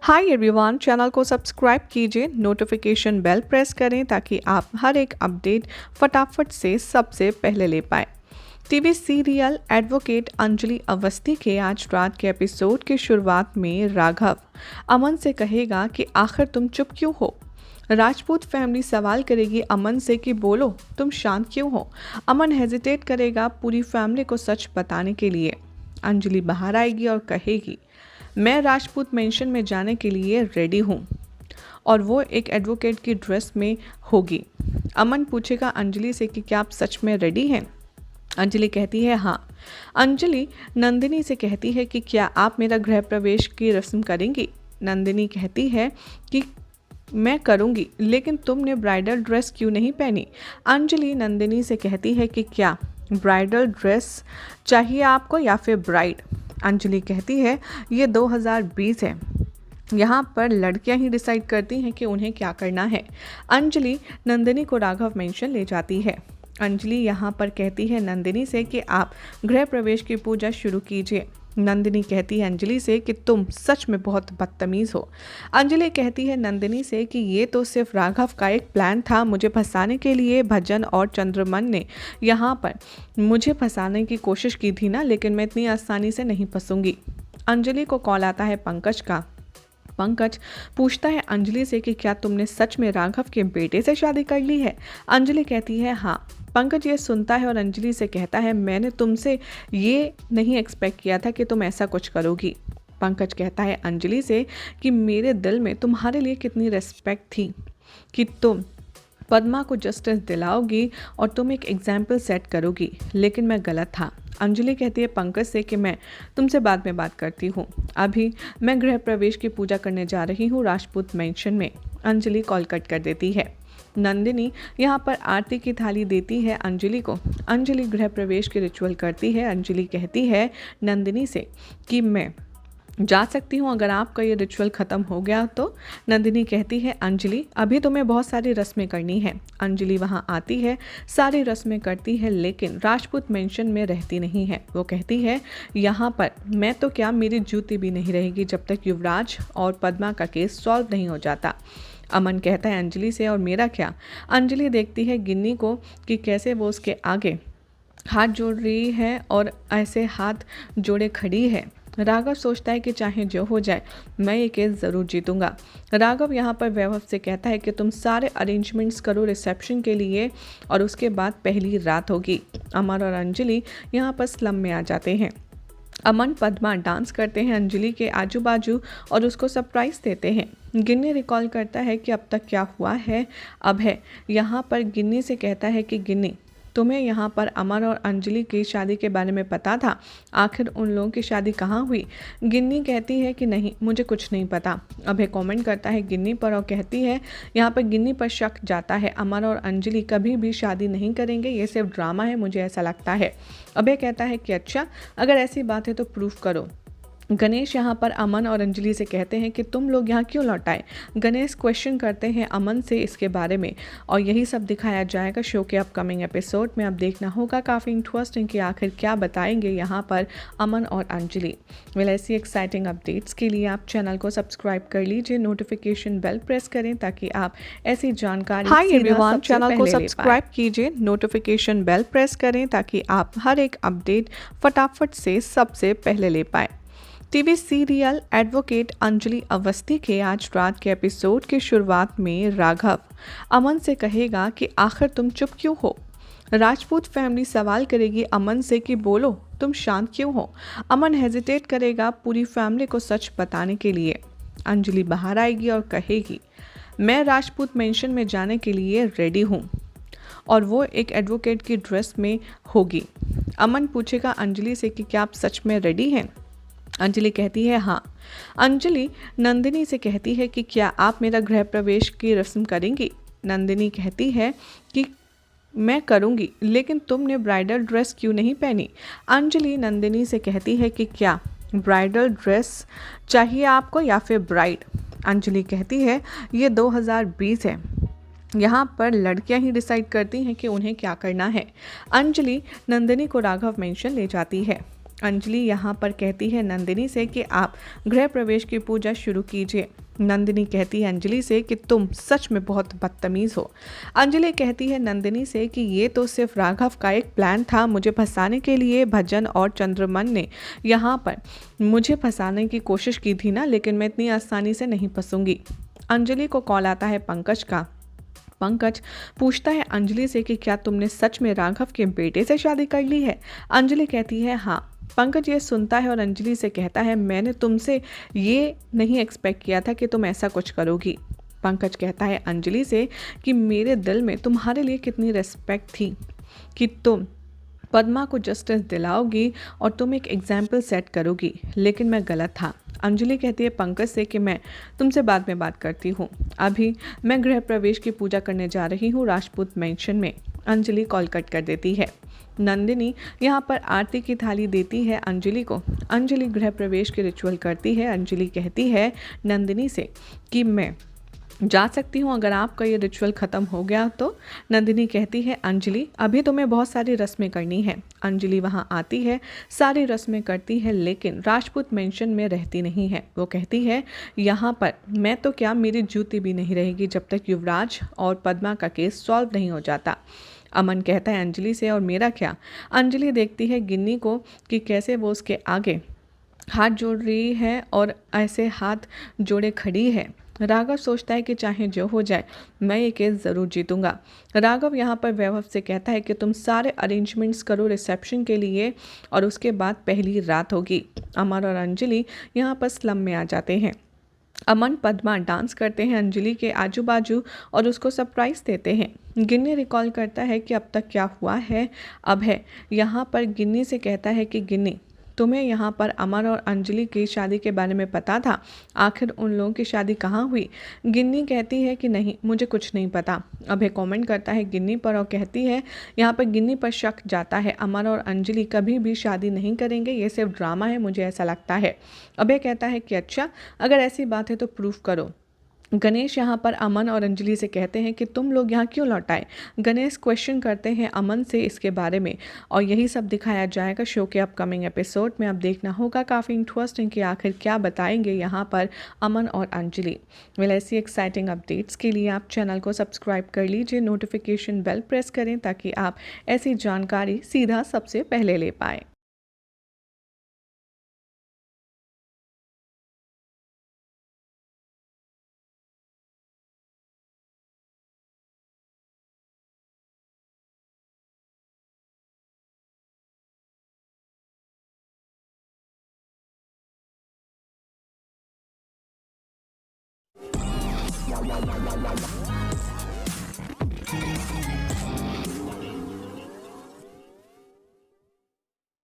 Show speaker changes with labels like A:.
A: Hi everyone, channel को subscribe कीजिए, notification bell press करें ताकि आप हर एक अपडेट फटाफट से सबसे पहले ले पाए। TV serial advocate Anjali Awasthi के आज रात के एपिसोड की शुरुआत में राघव अमन से कहेगा कि आखिर तुम चुप क्यों हो। राजपूत फैमिली सवाल करेगी अमन से कि बोलो तुम शांत क्यों हो। अमन हेजिटेट करेगा पूरी फैमिली को सच बताने के लिए। अंजलि बाहर आएगी और कहेगी मैं राजपूत मेंशन में जाने के लिए रेडी हूँ, और वो एक एडवोकेट की ड्रेस में होगी। अमन पूछेगा अंजलि से कि क्या आप सच में रेडी हैं। अंजलि कहती है हाँ। अंजलि नंदिनी से कहती है कि क्या आप मेरा गृह प्रवेश की रस्म करेंगी। नंदिनी कहती है कि मैं करूँगी, लेकिन तुमने ब्राइडल ड्रेस क्यों नहीं पहनी। अंजलि नंदिनी से कहती है कि क्या ब्राइडल ड्रेस चाहिए आपको या फिर ब्राइड। अंजलि कहती है ये 2020 है, यहाँ पर लड़कियां ही डिसाइड करती हैं कि उन्हें क्या करना है। अंजलि नंदिनी को राघव मेंशन ले जाती है। अंजलि यहाँ पर कहती है नंदिनी से कि आप गृह प्रवेश की पूजा शुरू कीजिए। नंदिनी कहती है अंजलि से कि तुम सच में बहुत बदतमीज़ हो। अंजलि कहती है नंदिनी से कि ये तो सिर्फ राघव का एक प्लान था, मुझे फंसाने के लिए भजन और चंद्रमन ने यहाँ पर मुझे फंसाने की कोशिश की थी ना, लेकिन मैं इतनी आसानी से नहीं फंसूंगी। अंजलि को कॉल आता है पंकज का। पंकज पूछता है अंजलि से कि क्या तुमने सच में राघव के बेटे से शादी कर ली है। अंजलि कहती है हाँ। पंकज ये सुनता है और अंजलि से कहता है मैंने तुमसे ये नहीं एक्सपेक्ट किया था कि तुम ऐसा कुछ करोगी। पंकज कहता है अंजलि से कि मेरे दिल में तुम्हारे लिए कितनी रिस्पेक्ट थी कि तुम पद्मा को जस्टिस दिलाओगी और तुम एक एग्जाम्पल सेट करोगी, लेकिन मैं गलत था। अंजलि कहती है पंकज से कि मैं तुमसे बाद में बात करती हूँ, अभी मैं गृह प्रवेश की पूजा करने जा रही हूँ राजपूत मेंशन में। अंजलि कॉल कट कर देती है। नंदिनी यहाँ पर आरती की थाली देती है अंजलि को। अंजलि गृह प्रवेश के रिचुअल करती है। अंजलि कहती है नंदिनी से कि मैं जा सकती हूँ अगर आपका ये रिचुअल ख़त्म हो गया तो। नंदिनी कहती है अंजलि अभी तुम्हें बहुत सारी रस्में करनी है। अंजलि वहाँ आती है, सारी रस्में करती है, लेकिन राजपूत मेंशन में रहती नहीं है। वो कहती है यहाँ पर मैं तो क्या, मेरी जूती भी नहीं रहेगी जब तक युवराज और पद्मा का केस सॉल्व नहीं हो जाता। अमन कहता है अंजलि से और मेरा क्या। अंजलि देखती है गिन्नी को कि कैसे वो उसके आगे हाथ जोड़ रही है और ऐसे हाथ जोड़े खड़ी है। राघव सोचता है कि चाहे जो हो जाए मैं ये केस ज़रूर जीतूंगा। राघव यहाँ पर वैभव से कहता है कि तुम सारे अरेंजमेंट्स करो रिसेप्शन के लिए और उसके बाद पहली रात होगी। अमन और अंजलि यहाँ पर स्लम में आ जाते हैं। अमन पद्मा डांस करते हैं अंजलि के आजू बाजू और उसको सरप्राइज देते हैं। गिन्नी रिकॉल करता है कि अब तक क्या हुआ है अब है। यहाँ पर गिन्नी से कहता है कि गिन्नी तुम्हें यहाँ पर अमन और अंजलि की शादी के बारे में पता था, आखिर उन लोगों की शादी कहाँ हुई। गिन्नी कहती है कि नहीं मुझे कुछ नहीं पता। अभय कमेंट करता है गिन्नी पर और कहती है यहाँ पर गिन्नी पर शक जाता है, अमन और अंजलि कभी भी शादी नहीं करेंगे, ये सिर्फ ड्रामा है, मुझे ऐसा लगता है। अभय कहता है कि अच्छा अगर ऐसी बात है तो प्रूफ करो। गणेश यहाँ पर अमन और अंजलि से कहते हैं कि तुम लोग यहाँ क्यों लौट आए। गणेश क्वेश्चन करते हैं अमन से इसके बारे में और यही सब दिखाया जाएगा शो के अपकमिंग एपिसोड में। अब देखना होगा काफ़ी इंटरेस्टिंग कि आखिर क्या बताएंगे यहाँ पर अमन और अंजलि। वेल ऐसी एक्साइटिंग अपडेट्स के लिए आप चैनल को सब्सक्राइब कर लीजिए, नोटिफिकेशन बेल प्रेस करें ताकि आप ऐसी जानकारी चैनल को सब्सक्राइब कीजिए, नोटिफिकेशन बेल प्रेस करें ताकि आप हर एक अपडेट फटाफट से सबसे पहले ले पाए। TV serial advocate Anjali Awasthi के आज रात के एपिसोड की शुरुआत में राघव अमन से कहेगा कि आखिर तुम चुप क्यों हो। राजपूत फैमिली सवाल करेगी अमन से कि बोलो तुम शांत क्यों हो। अमन हेजिटेट करेगा पूरी फैमिली को सच बताने के लिए। अंजलि बाहर आएगी और कहेगी मैं राजपूत मेंशन में जाने के लिए रेडी हूँ, और वो एक एडवोकेट की ड्रेस में होगी। अमन पूछेगा अंजलि से कि क्या आप सच में रेडी हैं। अंजलि कहती है हाँ। अंजलि नंदिनी से कहती है कि क्या आप मेरा गृह प्रवेश की रस्म करेंगी। नंदिनी कहती है कि मैं करूँगी, लेकिन तुमने ब्राइडल ड्रेस क्यों नहीं पहनी। अंजलि नंदिनी से कहती है कि क्या ब्राइडल ड्रेस चाहिए आपको या फिर ब्राइड। अंजलि कहती है ये 2020 है, यहाँ पर लड़कियां ही डिसाइड करती हैं कि उन्हें क्या करना है। अंजलि नंदिनी को राघव मेंशन ले जाती है। अंजलि यहाँ पर कहती है नंदिनी से कि आप गृह प्रवेश की पूजा शुरू कीजिए। नंदिनी कहती है अंजलि से कि तुम सच में बहुत बदतमीज हो। अंजलि कहती है नंदिनी से कि ये तो सिर्फ राघव का एक प्लान था, मुझे फंसाने के लिए भजन और चंद्रमन ने यहाँ पर मुझे फंसाने की कोशिश की थी ना, लेकिन मैं इतनी आसानी से नहीं फंसूंगी। अंजलि को कॉल आता है पंकज का। पंकज पूछता है अंजलि से कि क्या तुमने सच में राघव के बेटे से शादी कर ली है। अंजलि कहती है हाँ। पंकज ये सुनता है और अंजलि से कहता है मैंने तुमसे ये नहीं एक्सपेक्ट किया था कि तुम ऐसा कुछ करोगी। पंकज कहता है अंजलि से कि मेरे दिल में तुम्हारे लिए कितनी रिस्पेक्ट थी कि तुम पद्मा को जस्टिस दिलाओगी और तुम एक एग्जाम्पल सेट करोगी, लेकिन मैं गलत था। अंजलि कहती है पंकज से कि मैं तुमसे बाद में बात करती हूँ, अभी मैं गृह प्रवेश की पूजा करने जा रही हूँ राजपूत मेंशन में। अंजलि कॉल कट कर देती है। नंदिनी यहाँ पर आरती की थाली देती है अंजलि को। अंजलि गृह प्रवेश के रिचुअल करती है। अंजलि कहती है नंदिनी से कि मैं जा सकती हूँ अगर आपका ये रिचुअल ख़त्म हो गया तो। नंदिनी कहती है अंजलि अभी तुम्हें बहुत सारी रस्में करनी है। अंजलि वहाँ आती है, सारी रस्में करती है, लेकिन राजपूत मेंशन में रहती नहीं है। वो कहती है यहाँ पर मैं तो क्या, मेरी जूती भी नहीं रहेगी जब तक युवराज और पद्मा का केस सॉल्व नहीं हो जाता। अमन कहता है अंजलि से और मेरा क्या। अंजलि देखती है गिन्नी को कि कैसे वो उसके आगे हाथ जोड़ रही है और ऐसे हाथ जोड़े खड़ी है। राघव सोचता है कि चाहे जो हो जाए मैं ये केस ज़रूर जीतूंगा। राघव यहाँ पर वैभव से कहता है कि तुम सारे अरेंजमेंट्स करो रिसेप्शन के लिए और उसके बाद पहली रात होगी। अमर और अंजलि यहाँ पर स्लम में आ जाते हैं। अमन पद्मा डांस करते हैं अंजलि के आजू बाजू और उसको सरप्राइज देते हैं। गिन्नी रिकॉल करता है कि अब तक क्या हुआ है। अब है यहाँ पर गिन्नी से कहता है कि गिन्नी तुम्हें यहाँ पर अमर और अंजलि की शादी के बारे में पता था, आखिर उन लोगों की शादी कहाँ हुई। गिन्नी कहती है कि नहीं मुझे कुछ नहीं पता। अभय कमेंट करता है गिन्नी पर और कहती है यहाँ पर गिन्नी पर शक जाता है, अमर और अंजलि कभी भी शादी नहीं करेंगे, ये सिर्फ ड्रामा है, मुझे ऐसा लगता है। अभय कहता है कि अच्छा अगर ऐसी बात है तो प्रूफ करो। गणेश यहाँ पर अमन और अंजलि से कहते हैं कि तुम लोग यहाँ क्यों लौट आए। गणेश क्वेश्चन करते हैं अमन से इसके बारे में और यही सब दिखाया जाएगा शो के अपकमिंग एपिसोड में। अब देखना होगा काफ़ी इंटरेस्टिंग कि आखिर क्या बताएंगे यहाँ पर अमन और अंजलि। वेल ऐसी एक्साइटिंग अपडेट्स के लिए आप चैनल को सब्सक्राइब कर लीजिए, नोटिफिकेशन बेल प्रेस करें ताकि आप ऐसी जानकारी सीधा सबसे पहले ले पाएँ।